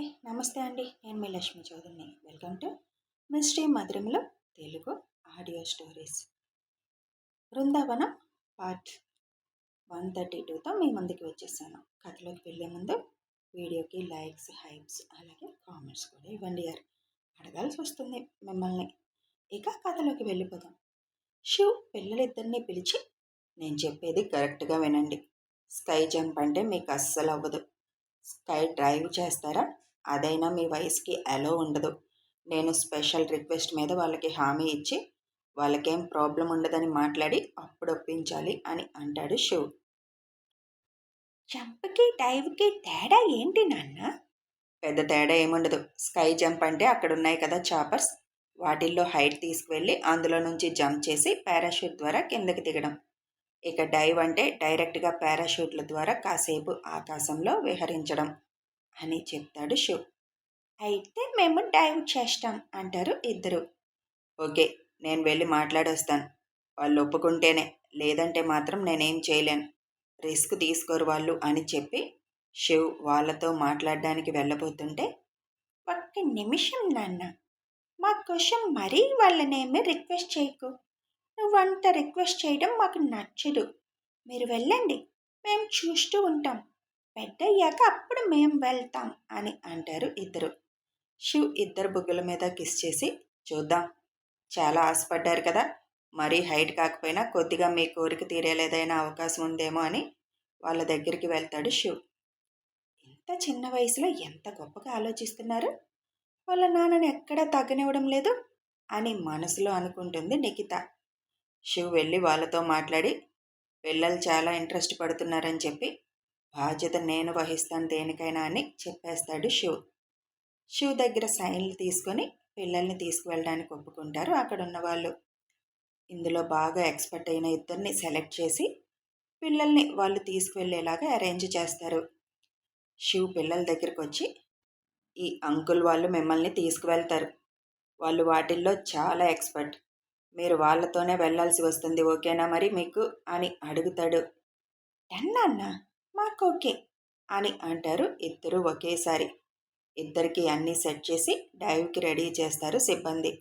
Hi నమస్తే అండి. నేను మీ లక్ష్మి చౌదరిని. వెల్కమ్ టు మిస్టరీ మధురంలో Telugu audio stories. Brindavanam part 132తో మీ ముందుకు వచ్చేసాను. కథలోకి వెళ్ళే ముందు వీడియోకి లైక్స్, హైప్స్ అలాగే కామెంట్స్ కూడా ఇవ్వండి. అడగాల్సి వస్తుంది మిమ్మల్ని. ఇక కథలోకి వెళ్ళిపోదాం. శివ్ పిల్లలిద్దరినీ పిలిచి, నేను చెప్పేది కరెక్ట్గా వినండి. స్కై జంప్ అంటే మీకు అస్సలు అవ్వదు. స్కై డ్రైవ్ చేస్తారా? అదైనా మీ వయసుకి అలో ఉండదు. నేను స్పెషల్ రిక్వెస్ట్ మీద వాళ్ళకి హామీ ఇచ్చి వాళ్ళకేం ప్రాబ్లం ఉండదని మాట్లాడి అప్పుడు ఒప్పించాలి అని అంటాడు శివ్. జంప్కి డైవ్కి తేడా ఏంటి నాన్న? పెద్ద తేడా ఏముండదు. స్కై జంప్ అంటే అక్కడ ఉన్నాయి కదా చాపర్స్, వాటిల్లో హైట్ తీసుకువెళ్ళి అందులో నుంచి జంప్ చేసి పారాషూట్ ద్వారా కిందకి దిగడం. ఇక డైవ్ అంటే డైరెక్ట్గా పారాషూట్ల ద్వారా కాసేపు ఆకాశంలో విహరించడం అని చెప్తాడు శివ్. అయితే మేము డైవ్ చేస్తాం అంటారు ఇద్దరు. ఓకే, నేను వెళ్ళి మాట్లాడొస్తాను. వాళ్ళు ఒప్పుకుంటేనే, లేదంటే మాత్రం నేనేం చేయలేను. రిస్క్ తీసుకోరు వాళ్ళు అని చెప్పి శివ్ వాళ్ళతో మాట్లాడడానికి వెళ్ళబోతుంటే, ఒక్క నిమిషం నాన్న, మా కోసం మరీ వాళ్ళనేమి రిక్వెస్ట్ చేయకు. నువ్వంత రిక్వెస్ట్ చేయడం మాకు నచ్చదు. మీరు వెళ్ళండి, మేము చూస్తూ ఉంటాం. పెద్దయ్యాక అప్పుడు మేము వెళ్తాం అని అంటారు ఇద్దరు. శివ్ ఇద్దరు బుగ్గల మీద కిస్ చేసి, చూద్దాం, చాలా ఆశపడ్డారు కదా, మరీ హైట్ కాకపోయినా కొద్దిగా మీ కోరిక తీరేలేదైనా అవకాశం ఉందేమో అని వాళ్ళ దగ్గరికి వెళ్తాడు శివ్. ఇంత చిన్న వయసులో ఎంత గొప్పగా ఆలోచిస్తున్నారు, వాళ్ళ నాన్నని ఎక్కడా తగ్గనివ్వడం లేదు అని మనసులో అనుకుంటుంది నిఖిత. శివ్ వెళ్ళి వాళ్ళతో మాట్లాడి, పిల్లలు చాలా ఇంట్రెస్ట్ పడుతున్నారని చెప్పి బాధ్యత నేను వహిస్తాను దేనికైనా అని చెప్పేస్తాడు శివ్. శివ్ దగ్గర సైన్లు తీసుకొని పిల్లల్ని తీసుకువెళ్ళడానికి ఒప్పుకుంటారు అక్కడున్న వాళ్ళు. ఇందులో బాగా ఎక్స్పర్ట్ అయిన ఇద్దరిని సెలెక్ట్ చేసి పిల్లల్ని వాళ్ళు తీసుకువెళ్ళేలాగా అరేంజ్ చేస్తారు. శివ్ పిల్లల దగ్గరికి వచ్చి, ఈ అంకుల్ వాళ్ళు మిమ్మల్ని తీసుకువెళ్తారు. వాళ్ళు వాటిల్లో చాలా ఎక్స్పర్ట్. మీరు వాళ్ళతోనే వెళ్ళాల్సి వస్తుంది, ఓకేనా మరి మీకు అని అడుగుతాడు. అన్నా మాకోకే అని అంటారు ఇద్దరు ఒకేసారి. ఇద్దరికి అన్నీ సెట్ చేసి డైవ్కి రెడీ చేస్తారు సిబ్బంది.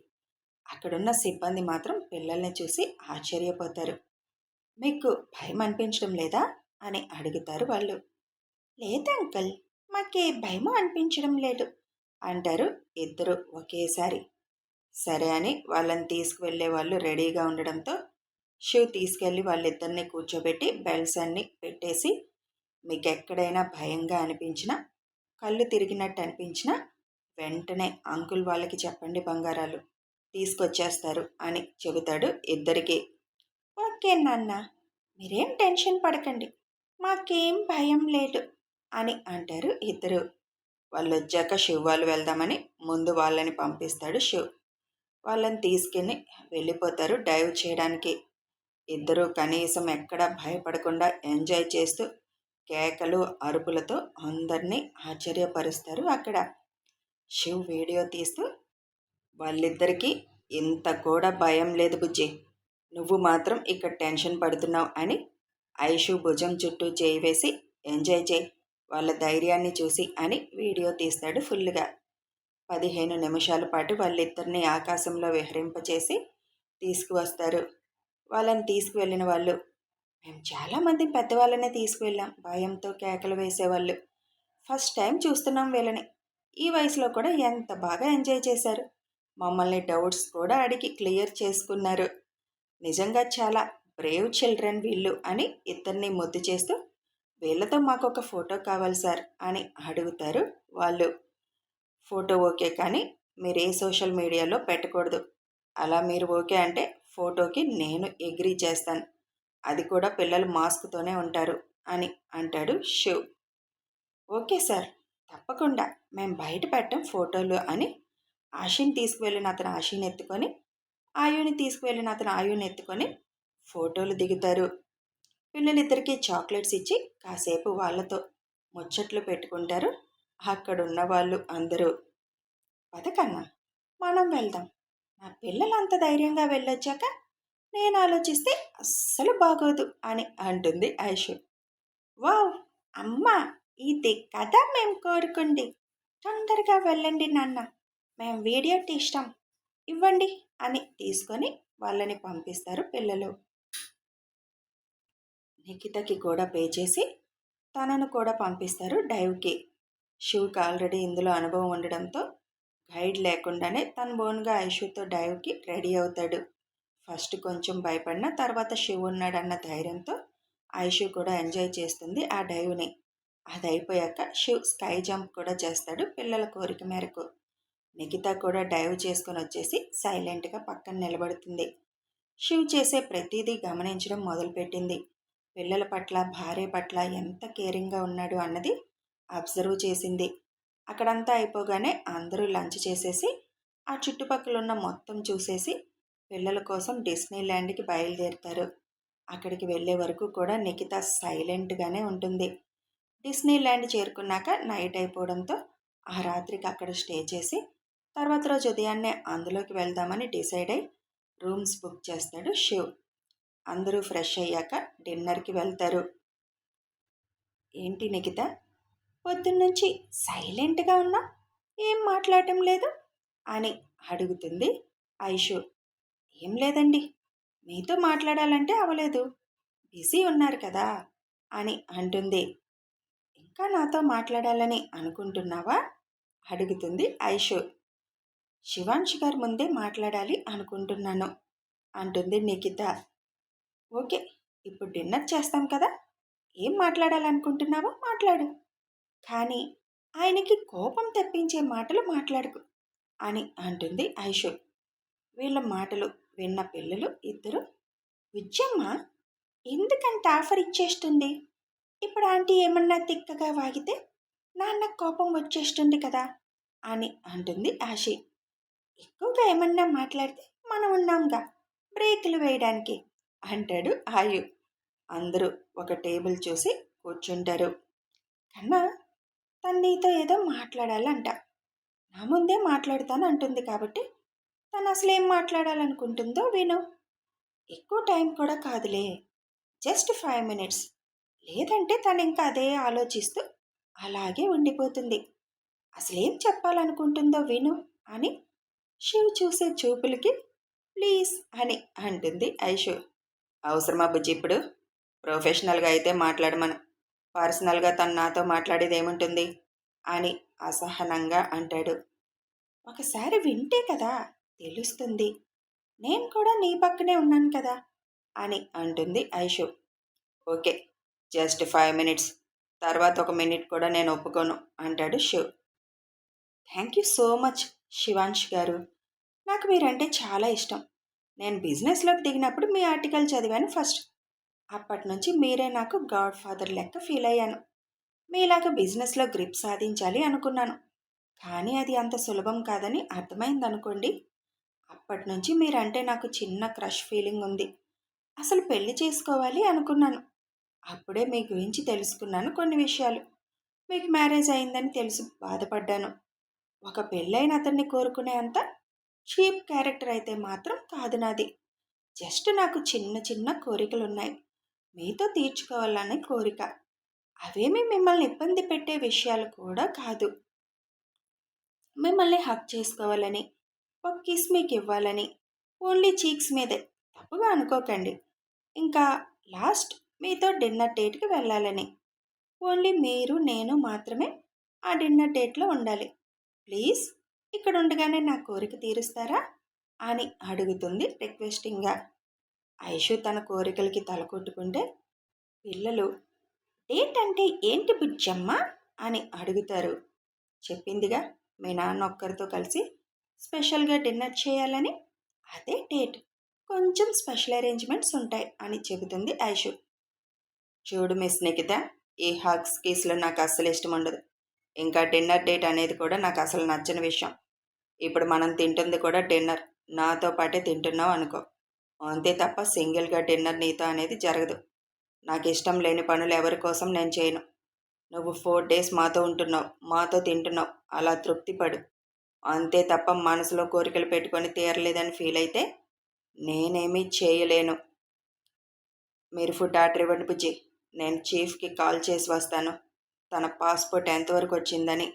అక్కడున్న సిబ్బంది మాత్రం పిల్లల్ని చూసి ఆశ్చర్యపోతారు. మీకు భయం అనిపించడం లేదా అని అడుగుతారు వాళ్ళు. లేదు అంకుల్, మాకే భయం అనిపించడం లేదు అంటారు ఇద్దరు ఒకేసారి. సరే అని వాళ్ళని తీసుకువెళ్ళే వాళ్ళు రెడీగా ఉండడంతో శివ్ తీసుకెళ్ళి వాళ్ళిద్దరిని కూర్చోబెట్టి బెల్ట్స్ అన్నీ పెట్టేసి, మీకు ఎక్కడైనా భయంగా అనిపించినా, కళ్ళు తిరిగినట్టు అనిపించినా వెంటనే అంకుల్ వాళ్ళకి చెప్పండి బంగారాలు, తీసుకొచ్చేస్తారు అని చెబుతాడు ఇద్దరికి. ఓకే నాన్న, మీరేం టెన్షన్ పడకండి, మాకేం భయం లేదు అని అంటారు ఇద్దరు. వాళ్ళు వచ్చాక శివ్ వాళ్ళు వెళ్దామని ముందు వాళ్ళని పంపిస్తాడు శివ్. వాళ్ళని తీసుకెళ్ళి వెళ్ళిపోతారు డైవ్ చేయడానికి. ఇద్దరూ కనీసం ఎక్కడా భయపడకుండా ఎంజాయ్ చేస్తూ కేకలు అరుపులతో అందరినీ ఆశ్చర్యపరుస్తారు అక్కడ. శివ్ వీడియో తీస్తూ, వాళ్ళిద్దరికీ ఇంత కూడా భయం లేదు బుజ్జి, నువ్వు మాత్రం ఇక్కడ టెన్షన్ పడుతున్నావు అని ఐషు భుజం చుట్టూ చేయి వేసి, ఎంజాయ్ చేయి వాళ్ళ ధైర్యాన్ని చూసి అని వీడియో తీస్తాడు ఫుల్గా. 15 నిమిషాల పాటు వాళ్ళిద్దరినీ ఆకాశంలో విహరింపచేసి తీసుకువస్తారు. వాళ్ళని తీసుకువెళ్ళిన వాళ్ళు, మేము చాలామంది పెద్దవాళ్ళనే తీసుకువెళ్ళాం, భయంతో కేకలు వేసేవాళ్ళు. ఫస్ట్ టైం చూస్తున్నాం వీళ్ళని. ఈ వయసులో కూడా ఎంత బాగా ఎంజాయ్ చేశారు. మమ్మల్ని డౌట్స్ కూడా అడిగి క్లియర్ చేసుకున్నారు. నిజంగా చాలా బ్రేవ్ చిల్డ్రన్ వీళ్ళు అని ఇద్దరిని ముద్దు చేస్తూ, వీళ్ళతో మాకు ఒక ఫోటో కావాలి సార్ అని అడుగుతారు వాళ్ళు. ఫోటో ఓకే, కానీ మీరు ఏ సోషల్ మీడియాలో పెట్టకూడదు. అలా మీరు ఓకే అంటే ఫోటోకి నేను అగ్రీ చేస్తాను, అది కూడా పిల్లలు మాస్క్తోనే ఉంటారు అని అంటాడు శివ్. ఓకే సార్, తప్పకుండా మేము బయట పెట్టం ఫోటోలు అని ఆశీని తీసుకువెళ్ళిన అతను ఆశీని ఎత్తుకొని, ఆయుని తీసుకువెళ్ళిన అతను ఆయుని ఎత్తుకొని ఫోటోలు దిగుతారు. పిల్లలిద్దరికీ చాక్లెట్స్ ఇచ్చి కాసేపు వాళ్ళతో ముచ్చట్లు పెట్టుకుంటారు అక్కడున్న వాళ్ళు అందరూ. పదకన్నా, మనం వెళ్దాం. నా పిల్లలు అంత ధైర్యంగా వెళ్ళొచ్చాక నేను ఆలోచిస్తే అస్సలు బాగోదు అని అంటుంది ఐషు. వావ్ అమ్మా, ఇది కదా మేము కోరుకుంది. తొందరగా వెళ్ళండి నాన్న, మేము వీడియో తీస్తాం, ఇవ్వండి అని తీసుకొని వాళ్ళని పంపిస్తారు పిల్లలు. నిఖితకి కూడా పే చేసి తనను కూడా పంపిస్తారు డైవ్కి. శివ్కి ఆల్రెడీ ఇందులో అనుభవం ఉండడంతో గైడ్ లేకుండానే తన ఓన్గా ఐషుతో డైవ్కి రెడీ అవుతాడు. ఫస్ట్ కొంచెం భయపడిన తర్వాత శివ్ ఉన్నాడన్న ధైర్యంతో ఐషు కూడా ఎంజాయ్ చేస్తుంది ఆ డైవ్ని. అది అయిపోయాక శివ్ స్కై జంప్ కూడా చేస్తాడు పిల్లల కోరిక మేరకు. నిఖిత కూడా డైవ్ చేసుకుని వచ్చేసి సైలెంట్గా పక్కన నిలబడుతుంది. శివ్ చేసే ప్రతిదీ గమనించడం మొదలుపెట్టింది. పిల్లల పట్ల భార్య పట్ల ఎంత కేరింగ్గా ఉన్నాడు అన్నది అబ్జర్వ్ చేసింది. అక్కడంతా అయిపోగానే అందరూ లంచ్ చేసేసి ఆ చుట్టుపక్కల ఉన్న మొత్తం చూసేసి పిల్లల కోసం డిస్నీ ల్యాండ్కి బయలుదేరుతారు. అక్కడికి వెళ్ళే వరకు కూడా నిఖిత సైలెంట్గానే ఉంటుంది. డిస్నీ ల్యాండ్ చేరుకున్నాక నైట్ అయిపోవడంతో ఆ రాత్రికి అక్కడ స్టే చేసి తర్వాత రోజు ఉదయాన్నే అందులోకి వెళ్దామని డిసైడ్ అయి రూమ్స్ బుక్ చేస్తాడు శివ్. అందరూ ఫ్రెష్ అయ్యాక డిన్నర్కి వెళ్తారు. ఏంటి నిఖిత, పొద్దున్నుంచి సైలెంట్గా ఉన్నా, ఏం మాట్లాడటం లేదు అని అడుగుతుంది ఐషు. ఏం లేదండి, మీతో మాట్లాడాలంటే అవలేదు, బిజీ ఉన్నారు కదా అని అంటుంది. ఇంకా నాతో మాట్లాడాలని అనుకుంటున్నావా అడుగుతుంది ఐషు. శివాంష్ గారి ముందే మాట్లాడాలి అనుకుంటున్నాను అంటుంది నిఖిత. ఓకే, ఇప్పుడు డిన్నర్ చేస్తాం కదా, ఏం మాట్లాడాలనుకుంటున్నావో మాట్లాడు, కానీ ఆయనకి కోపం తెప్పించే మాటలు మాట్లాడుకు అని అంటుంది ఐషు. వీళ్ళ మాటలు విన్న పిల్లలు ఇద్దరు, విజ్జమ్మ ఎందుకంత ఆఫర్ ఇచ్చేస్తుంది, ఇప్పుడు ఆంటీ ఏమన్నా తిక్కగా వాగితే నాన్న కోపం వచ్చేస్తుంది కదా అని అంటుంది ఆషి. ఎక్కువగా ఏమన్నా మాట్లాడితే మనం ఉన్నాంగా బ్రేకులు వేయడానికి అంటాడు ఆయు. అందరూ ఒక టేబుల్ చూసి కూర్చుంటారు. కన్నా తను నీతో ఏదో మాట్లాడాలంట, నా ముందే మాట్లాడుతాను అంటుంది కాబట్టి తను అసలు ఏం మాట్లాడాలనుకుంటుందో విను. ఎక్కువ టైం కూడా కాదులే, జస్ట్ 5 minutes, లేదంటే తను ఇంకా అదే ఆలోచిస్తూ అలాగే ఉండిపోతుంది. అసలేం చెప్పాలనుకుంటుందో విను అని శివ్ చూసే చూపులకి ప్లీజ్ అని అంటుంది ఐషు. అవసరమా బుజ్జి, ఇప్పుడు ప్రొఫెషనల్గా అయితే మాట్లాడమను, పర్సనల్గా తను నాతో మాట్లాడేది ఏముంటుంది అని అసహనంగా అంటాడు. ఒకసారి వింటే కదా తెలుస్తుంది, నేను కూడా నీ పక్కనే ఉన్నాను కదా అని అంటుంది ఐషు. ఓకే, జస్ట్ 5 minutes, తర్వాత 1 minute కూడా నేను ఒప్పుకోను అంటాడు Shiv. Thank you so much Shivansh గారు, నాకు మీరంటే చాలా ఇష్టం. నేను బిజినెస్లోకి దిగినప్పుడు మీ ఆర్టికల్ చదివాను ఫస్ట్, అప్పటి నుంచి మీరే నాకు గాడ్ ఫాదర్ లెక్క ఫీల్ అయ్యాను. మీలాగా బిజినెస్లో గ్రిప్ సాధించాలి అనుకున్నాను, కానీ అది అంత సులభం కాదని అర్థమైందనుకోండి. అప్పటి నుంచి మీరంటే నాకు చిన్న క్రష్ ఫీలింగ్ ఉంది. అసలు పెళ్లి చేసుకోవాలి అనుకున్నాను. అప్పుడే మీ గురించి తెలుసుకున్నాను కొన్ని విషయాలు. మీకు మ్యారేజ్ అయిందని తెలిసి బాధపడ్డాను. ఒక పెళ్ళైన అతన్ని కోరుకునే అంత చీప్ క్యారెక్టర్ అయితే మాత్రం కాదు నాది. జస్ట్ నాకు చిన్న చిన్న కోరికలున్నాయి, మీతో తీర్చుకోవాలనే కోరిక. అవేమీ మిమ్మల్ని ఇబ్బంది పెట్టే విషయాలు కూడా కాదు. మిమ్మల్ని హక్ చేసుకోవాలని, ఒక కిస్ మీకు ఇవ్వాలని, ఓన్లీ చీక్స్ మీదే, తప్పుగా అనుకోకండి. ఇంకా లాస్ట్ మీతో డిన్నర్ డేట్కి వెళ్ళాలని, ఓన్లీ మీరు నేను మాత్రమే ఆ డిన్నర్ డేట్లో ఉండాలి. ప్లీజ్ ఇక్కడ ఉండగానే నా కోరిక తీరుస్తారా అని అడుగుతుంది రిక్వెస్టింగ్గా. ఐషు తన కోరికలకి తల కొట్టుకుంటే పిల్లలు డేట్ అంటే ఏంటి బుజ్జమ్మ అని అడుగుతారు. చెప్పిందిగా, మీ నాన్న ఒక్కరితో కలిసి స్పెషల్గా డిన్నర్ చేయాలని, అదే డేట్, కొంచెం స్పెషల్ అరేంజ్మెంట్స్ ఉంటాయి అని చెబుతుంది ఐషు. చూడు మిస్ నిఖిత, ఈ హగ్స్ కీస్లో నాకు అస్సలు ఇష్టం ఉండదు. ఇంకా డిన్నర్ డేట్ అనేది కూడా నాకు అసలు నచ్చని విషయం. ఇప్పుడు మనం తింటుంది కూడా డిన్నర్ నాతో పాటే తింటున్నావు అనుకో, అంతే తప్ప సింగిల్గా డిన్నర్ నీతో అనేది జరగదు. నాకు ఇష్టం లేని పనులు ఎవరి కోసం నేను చేయను. నువ్వు 4 days మాతో ఉంటున్నావు, మాతో తింటున్నావు, అలా తృప్తిపడు. అంతే తప్ప మనసులో కోరికలు పెట్టుకొని తీరలేదని ఫీల్ అయితే నేనేమీ చేయలేను. మీరు ఫుడ్ ఆర్డర్ ఇవ్వండి బుజ్జి, నేను చీఫ్కి కాల్ చేసి వస్తాను తన పాస్పోర్ట్ ఎంతవరకు వచ్చిందని.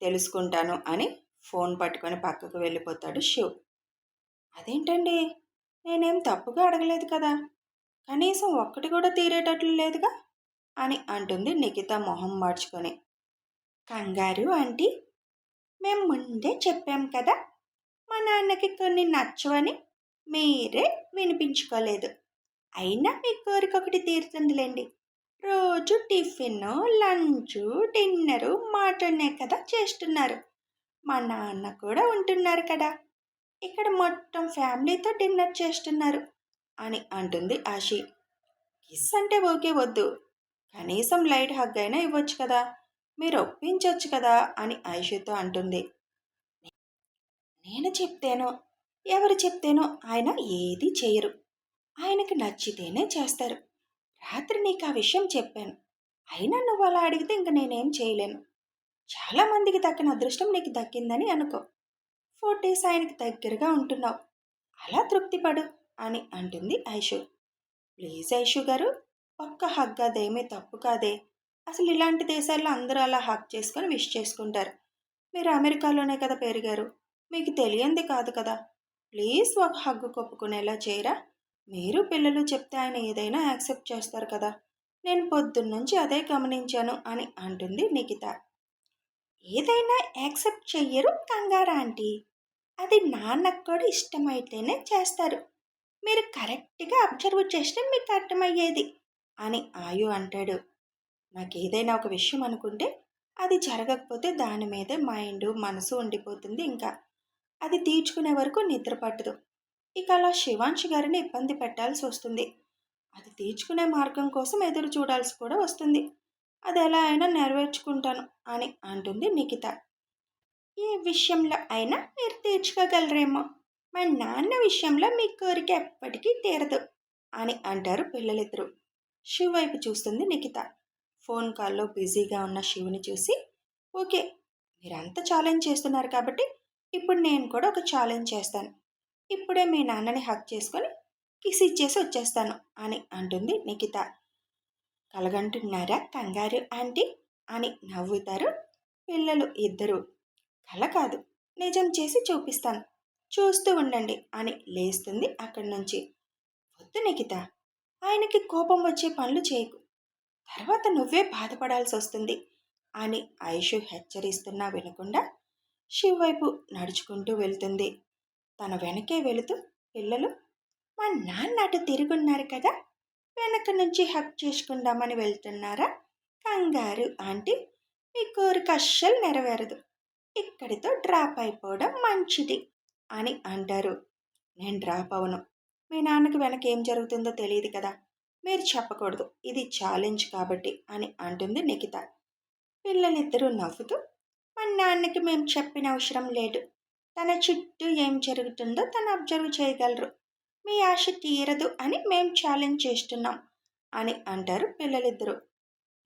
తెలుసుకుంటాను అని ఫోన్ పట్టుకొని పక్కకు వెళ్ళిపోతాడు శివ్. అదేంటండి, నేనేం తప్పుగా అడగలేదు కదా, కనీసం ఒక్కటి కూడా తీరేటట్లు లేదుగా అని అంటుంది నిఖిత మొహం మార్చుకొని. కంగారు ఆంటీ, మేము ముందే చెప్పాం కదా, మా నాన్నకి కొన్ని నచ్చవని, మీరే వినిపించుకోలేదు. అయినా మీ కోరిక ఒకటి తీరుతుందిలేండి. రోజు టిఫిన్, లంచ్, డిన్నరు మాటనే కదా చేస్తున్నారు. మా నాన్న కూడా ఉంటున్నారు కదా, ఇక్కడ మొత్తం ఫ్యామిలీతో డిన్నర్ చేస్తున్నారు అని అంటుంది ఆషి. కిస్ అంటే ఓకే వద్దు, కనీసం లైట్ హగ్ అయినా ఇవ్వచ్చు కదా, మీరు ఒప్పించవచ్చు కదా అని ఐషుతో అంటుంది. నేను చెప్తేనో ఎవరు చెప్తేనో ఆయన ఏదీ చేయరు. ఆయనకి నచ్చితేనే చేస్తారు. రాత్రి నీకు ఆ విషయం చెప్పాను. అయినా నువ్వు అలా అడిగితే ఇంక నేనేం చేయలేను. చాలామందికి దక్కని అదృష్టం నీకు దక్కిందని అనుకో. 4 డేస్ ఆయనకి దగ్గరగా ఉంటున్నావు. అలా తృప్తిపడు అని అంటుంది ఐషు. ప్లీజ్ ఐషు గారు, ఒక్క హగ్ అదేమీ తప్పు కాదే. అసలు ఇలాంటి దేశాల్లో అందరూ అలా హగ్ చేసుకొని విష్ చేసుకుంటారు. మీరు అమెరికాలోనే కదా పెరిగారు, మీకు తెలియంది కాదు కదా. ప్లీజ్ ఒక హగ్గు కొప్పుకునేలా చేయరా. మీరు పిల్లలు చెప్తే ఆయన ఏదైనా యాక్సెప్ట్ చేస్తారు కదా. నేను పొద్దున్నుంచి అదే గమనించాను అని అంటుంది నిఖిత. ఏదైనా యాక్సెప్ట్ చెయ్యరు కంగారా ఆంటీ. అది నాన్నకు కూడా ఇష్టమైతేనే చేస్తారు. మీరు కరెక్ట్గా అబ్జర్వ్ చేస్తే మీకు అర్థమయ్యేది అని ఆయు అంటాడు. నాకేదైనా ఒక విషయం అనుకుంటే అది జరగకపోతే దాని మీదే మైండ్ మనసు ఉండిపోతుంది. ఇంకా అది తీర్చుకునే వరకు నిద్ర పట్టదు. ఇక అలా శివాంశ్ గారిని ఇబ్బంది పెట్టాల్సి వస్తుంది. అది తీర్చుకునే మార్గం కోసం ఎదురు చూడాల్సి కూడా వస్తుంది. అది ఎలా అయినా నెరవేర్చుకుంటాను అని అంటుంది నిఖిత. ఈ విషయంలో అయినా మీరు తీర్చుకోగలరేమో, మా నాన్న విషయంలో మీ కోరిక ఎప్పటికీ తీరదు అని అంటారు పిల్లలిద్దరూ. శివ్ వైపు చూస్తుంది నిఖిత. ఫోన్ కాల్లో బిజీగా ఉన్న శివుని చూసి, ఓకే, మీరంతా ఛాలెంజ్ చేస్తున్నారు కాబట్టి ఇప్పుడు నేను కూడా ఒక ఛాలెంజ్ చేస్తాను. ఇప్పుడే మీ నాన్నని హక్ చేసుకొని కిస్ ఇచ్చేసి వచ్చేస్తాను అని అంటుంది నిఖిత. కలగంటున్నారా కంగారు ఆంటీ అని నవ్వుతారు పిల్లలు ఇద్దరు. కల కాదు, నిజం చేసి చూపిస్తాను, చూస్తూ ఉండండి అని లేస్తుంది అక్కడి నుంచి. వద్దు నిఖిత, ఆయనకి కోపం వచ్చే పనులు చేయకు, తర్వాత నువ్వే బాధపడాల్సి వస్తుంది అని ఐషు హెచ్చరిస్తున్నా వినకుండా శివ్ వైపు నడుచుకుంటూ వెళ్తుంది. తన వెనకే వెళుతూ, పిల్లలు, మా నాన్న అటు తిరుగున్నారు కదా, వెనక నుంచి హక్ చేసుకుందామని వెళ్తున్నారా కంగారు ఆంటీ, మీ కోరిక అస్సలు నెరవేరదు, ఇక్కడితో డ్రాప్ అయిపోవడం మంచిది అని అంటారు. నేను డ్రాప్ అవను. మీ నాన్నకి వెనక ఏం జరుగుతుందో తెలియదు కదా, మీరు చెప్పకూడదు, ఇది ఛాలెంజ్ కాబట్టి అని అంటుంది నిఖిత. పిల్లలిద్దరూ నవ్వుతూ, మా నాన్నకి మేము చెప్పిన అవసరం లేదు, తన చుట్టూ ఏం జరుగుతుందో తను అబ్జర్వ్ చేయగలరు, మీ ఆశ తీరదు అని మేము ఛాలెంజ్ చేస్తున్నాం అని అంటారు పిల్లలిద్దరూ.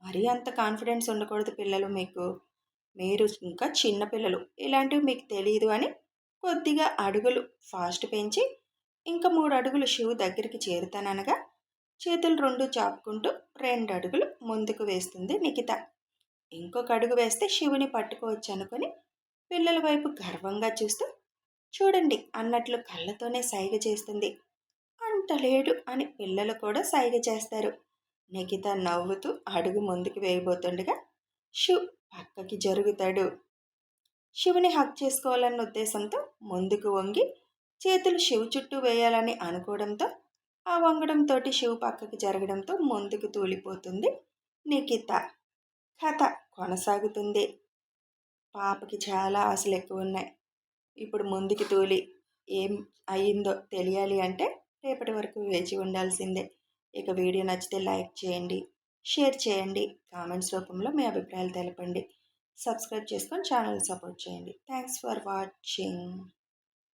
మరీ అంత కాన్ఫిడెన్స్ ఉండకూడదు పిల్లలు, మీరు ఇంకా చిన్నపిల్లలు, ఇలాంటివి మీకు తెలియదు అని కొద్దిగా అడుగులు ఫాస్ట్ పెంచి ఇంకా 3 అడుగులు శివు దగ్గరికి చేరుతాననగా చేతులు 2 చాపుకుంటూ 2 అడుగులు ముందుకు వేస్తుంది నిఖిత. ఇంకొక అడుగు వేస్తే శివుని పట్టుకోవచ్చు అనుకుని పిల్లల వైపు గర్వంగా చూస్తూ చూడండి అన్నట్లు కళ్ళతోనే సైగ చేస్తుంది. అంత లేడు అని పిల్లలు కూడా సైగ చేస్తారు. నిఖిత నవ్వుతూ అడుగు ముందుకు వేయబోతుండగా శివ్ పక్కకి జరుగుతాడు. శివుని హక్ చేసుకోవాలన్న ఉద్దేశంతో ముందుకు వంగి చేతులు శివు చుట్టూ వేయాలని అనుకోవడంతో ఆ వంగడంతో శివు పక్కకి జరగడంతో ముందుకు తూలిపోతుంది నిఖిత. కథ కొనసాగుతుంది. పాపకి చాలా ఆశలు ఎక్కువ ఉన్నాయి. ఇప్పుడు ముందుకు తూలి ఏం అయ్యిందో తెలియాలి అంటే రేపటి వరకు వేచి ఉండాల్సిందే. ఇక వీడియో నచ్చితే లైక్ చేయండి, షేర్ చేయండి, కామెంట్స్ రూపంలో మీ అభిప్రాయాలు తెలపండి, సబ్స్క్రైబ్ చేసుకొని ఛానల్ సపోర్ట్ చేయండి. Thanks for watching.